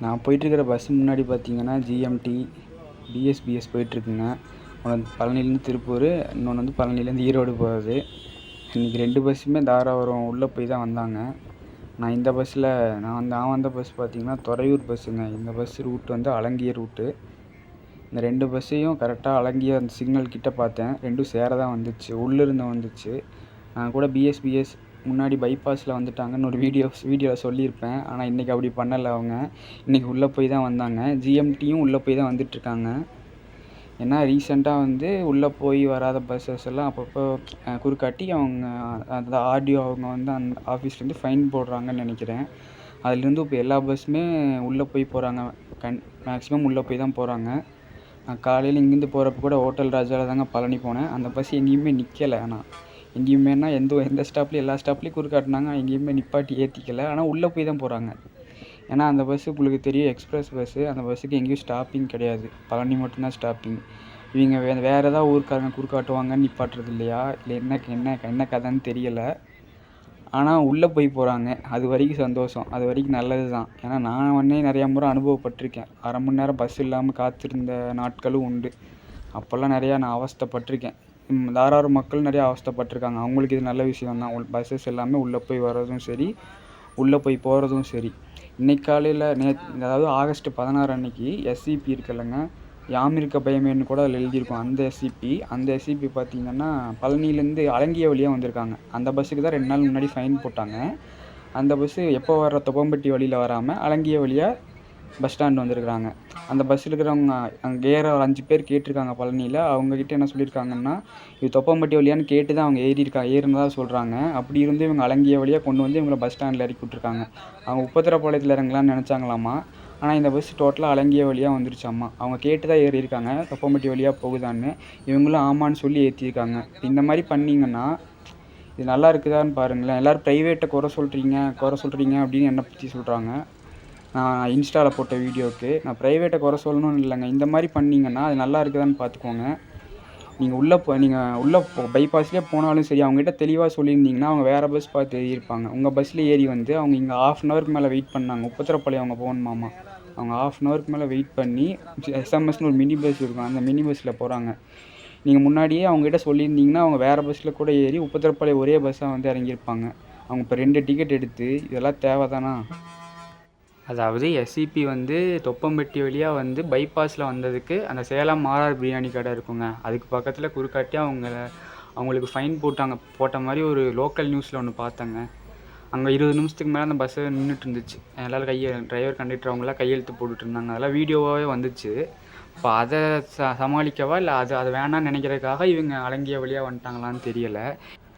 நான் போயிட்டுருக்கிற பஸ் முன்னாடி பார்த்தீங்கன்னா ஜிஎம்டி, பிஎஸ்பிஎஸ் போயிட்டுருக்குங்க. ஒன்று பழனிலேருந்து திருப்பூர், இன்னொன்று வந்து பழனிலேருந்து ஈரோடு போகிறது. இன்றைக்கி 2 பஸ்ஸுமே தாராபுரம் உள்ளே போய் தான் வந்தாங்க. இந்த பஸ்ஸில் நான் வந்த பஸ் பார்த்திங்கன்னா துறையூர் பஸ்ஸுங்க. இந்த பஸ் ரூட் வந்து அலங்கிய ரூட்டு. இந்த 2 பஸ்ஸையும் கரெக்டாக அலங்கிய அந்த சிக்னல் கிட்ட பார்த்தேன். 2ம் சேர தான் வந்துச்சு, உள்ளிருந்து வந்துச்சு. நான் கூட பிஎஸ்பிஎஸ் முன்னாடி பைபாஸில் வந்துட்டாங்கன்னு ஒரு வீடியோவில் சொல்லியிருப்பேன். ஆனால் இன்றைக்கி அப்படி பண்ணலை அவங்க. இன்றைக்கி உள்ளே போய் தான் வந்தாங்க. ஜிஎம்டியும் உள்ளே போய் தான் வந்துட்டுருக்காங்க. ஏன்னா ரீசெண்டாக வந்து உள்ளே போய் வராத பஸ்ஸஸ் எல்லாம் அப்பப்போ குறுக்காட்டி அவங்க அந்த ஆர்டிஓ அவங்க வந்து அந்த ஆஃபீஸ்லேருந்து ஃபைன் போடுறாங்கன்னு நினைக்கிறேன். அதுலேருந்து இப்போ எல்லா பஸ்ஸுமே உள்ளே போய் போகிறாங்க. மேக்ஸிமம் உள்ளே போய் தான் போகிறாங்க. நான் காலையில் இங்கேருந்து போகிறப்ப கூட ஹோட்டல் ராஜாவில் தாங்க பழனி போனேன். அந்த பஸ் எங்கேயுமே நிற்கலை. ஆனால் எங்கேயுமேனா எந்த ஸ்டாப்லேயும் எல்லா ஸ்டாப்லேயும் குறுக்காட்டினாங்க. எங்கேயுமே நிப்பாட்டி ஏற்றிக்கலை. ஆனால் உள்ளே போய் தான் போகிறாங்க. ஏன்னா அந்த பஸ்ஸு உங்களுக்கு தெரியும், எக்ஸ்பிரஸ் பஸ்ஸு. அந்த பஸ்ஸுக்கு எங்கேயும் ஸ்டாப்பிங் கிடையாது. பழனி மட்டும்தான் ஸ்டாப்பிங். இவங்க வேறு ஏதாவது ஊருக்காரங்க குறுக்காட்டுவாங்கன்னு நிப்பாட்டுறது இல்லையா, இல்லை என்ன கதைன்னு தெரியலை. ஆனால் உள்ளே போய் போகிறாங்க. அது வரைக்கும் சந்தோஷம், அது வரைக்கும் நல்லது தான். ஏன்னா நான் நிறையா முறை அனுபவப்பட்டிருக்கேன். அரை மணி நேரம் பஸ் இல்லாமல் காத்திருந்த நாட்களும் உண்டு. அப்போல்லாம் நிறையா நான் அவஸ்தைப்பட்டிருக்கேன். தாராள மக்கள் நிறையா அவஸ்தைப்பட்டிருக்காங்க. அவங்களுக்கு இது நல்ல விஷயம் தான். பஸ்ஸஸ் எல்லாமே உள்ளே போய் வர்றதும் சரி, உள்ளே போய் போகிறதும் சரி. இன்றைக்கி காலையில் அதாவது ஆகஸ்ட் 16 அன்னைக்கு எஸ்சிபி இருக்குல்லங்க, யாம் இருக்க பயமேன்னு கூட அதில் எழுதியிருக்கோம். அந்த எஸ்சிபி பார்த்திங்கன்னா பழனிலேருந்து அலங்கிய வழியாக வந்திருக்காங்க. அந்த பஸ்ஸுக்கு தான் 2 நாள் முன்னாடி ஃபைன் போட்டாங்க. அந்த பஸ்ஸு எப்போ வர்ற தொப்பம்பட்டி வழியில் வராமல் அலங்கிய வழியாக பஸ் ஸ்டாண்டு வந்திருக்கிறாங்க. அந்த பஸ்ஸில் இருக்கிறவங்க அங்கே ஏற ஒரு 5 பேர் கேட்டிருக்காங்க பழனியில். அவங்கக்கிட்ட என்ன சொல்லியிருக்காங்கன்னா, இது தொப்பம்பட்டி வழியான்னு கேட்டு தான் அவங்க ஏறினதாக சொல்கிறாங்க. அப்படி இருந்து இவங்க அலங்கிய வழியாக கொண்டு வந்து இவங்களை பஸ் ஸ்டாண்டில் இறக்கி விட்ருக்காங்க. அவங்க உப்பத்திரப்பாளையத்தில் இறங்கலான்னு நினச்சாங்களாமா. ஆனால் இந்த பஸ் டோட்டலாக அலங்கிய வழியாக வந்துருச்சாம்மா. அவங்க கேட்டு தான் ஏறியிருக்காங்க தொப்பம்பட்டி வழியாக போகுதான்னு. இவங்களும் ஆமான்னு சொல்லி ஏற்றிருக்காங்க. இந்த மாதிரி பண்ணிங்கன்னா இது நல்லா இருக்குதான்னு பாருங்களேன். எல்லோரும் ப்ரைவேட்டை குறை சொல்கிறீங்க அப்படின்னு என்னை பற்றி சொல்கிறாங்க. நான் இன்ஸ்டாவில் போட்ட வீடியோவுக்கு நான் ப்ரைவேட்டை குறை சொல்லணும்னு இல்லைங்க. இந்த மாதிரி பண்ணிங்கன்னா அது நல்லா இருக்குதான்னு பார்த்துக்கோங்க. நீங்கள் உள்ளே பைபாஸ்லேயே போனாலும் சரி, அவங்ககிட்ட தெளிவாக சொல்லியிருந்தீங்கன்னா அவங்க வேறு பஸ் பார்த்து ஏறியிருப்பாங்க. உங்கள் பஸ்ஸில் ஏறி வந்து அவங்க இங்கே 1/2 அன் ஹவருக்கு மேலே வெயிட் பண்ணாங்க. உப்பத்திரப்பாளையம் அவங்க போகணுமாமா. அவங்க 1/2 அன் ஹவருக்கு மேலே வெயிட் பண்ணி எஸ்எம்எஸ்னு ஒரு மினி பஸ் இருக்கும், அந்த மினி பஸ்ஸில் போகிறாங்க. நீங்கள் முன்னாடியே அவங்ககிட்ட சொல்லியிருந்தீங்கன்னா அவங்க வேறு பஸ்ஸில் கூட ஏறி உப்பத்திரப்பாளையம் ஒரே பஸ்ஸாக வந்து இறங்கியிருப்பாங்க. அவங்க இப்போ 2 டிக்கெட் எடுத்து இதெல்லாம் தேவைதானா? அதாவது எஸ்சிபி வந்து தொப்பம்பட்டி வழியாக வந்து பைபாஸில் வந்ததுக்கு அந்த சேலம் ஆர்ஆர் பிரியாணி கடை இருக்குங்க, அதுக்கு பக்கத்தில் குறுக்காட்டி அவங்களுக்கு ஃபைன் போட்ட மாதிரி ஒரு லோக்கல் நியூஸில் ஒன்று பார்த்தேங்க. அங்கே 20 நிமிஷத்துக்கு மேலே அந்த பஸ்ஸை நின்றுட்டு இருந்துச்சு. எல்லோரும் டிரைவர் கண்டக்டர் அவங்களாம் கையெழுத்து போட்டுட்டு இருந்தாங்க. அதெல்லாம் வீடியோவாகவே வந்துச்சு. இப்போ அதை சமாளிக்கவா இல்லை அதை வேணான்னு நினைக்கிறதுக்காக இவங்க அலங்கிய வழியாக வந்துட்டாங்களான்னு தெரியலை.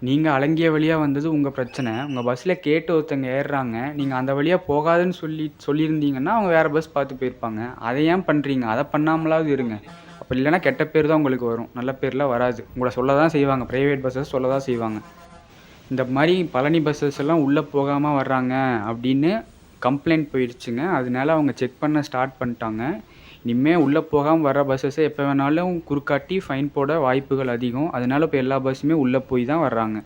நீங்கள் அலங்கிய வழியாக வந்தது உங்கள் பிரச்சனை. உங்கள் பஸ்ஸில் கேட்டு ஒருத்தங்க ஏறுறாங்க, நீங்கள் அந்த வழியாக போகாதுன்னு சொல்லியிருந்தீங்கன்னா அவங்க வேறு பஸ் பார்த்து போயிருப்பாங்க. அதை ஏன் பண்ணுறீங்க? அதை பண்ணாமலாவது இருங்க. அப்போ இல்லைன்னா கெட்ட பேர் தான் உங்களுக்கு வரும், நல்ல பேர்லாம் வராது. உங்களை சொல்ல தான் செய்வாங்க, ப்ரைவேட் பஸ்ஸஸ் சொல்ல தான் செய்வாங்க. இந்த மாதிரி பழனி பஸ்ஸஸ் எல்லாம் உள்ளே போகாமல் வர்றாங்க அப்படின்னு கம்ப்ளைண்ட் போயிடுச்சுங்க. அதனால அவங்க செக் பண்ண ஸ்டார்ட் பண்ணிட்டாங்க. இனிமேல் உள்ளே போகாமல் வர பஸ்ஸஸை எப்போ வேணாலும் குறுக்காட்டி ஃபைன் போட வாய்ப்புகள் அதிகம். அதனால இப்போ எல்லா பஸ்ஸுமே உள்ளே போய் தான் வர்றாங்க.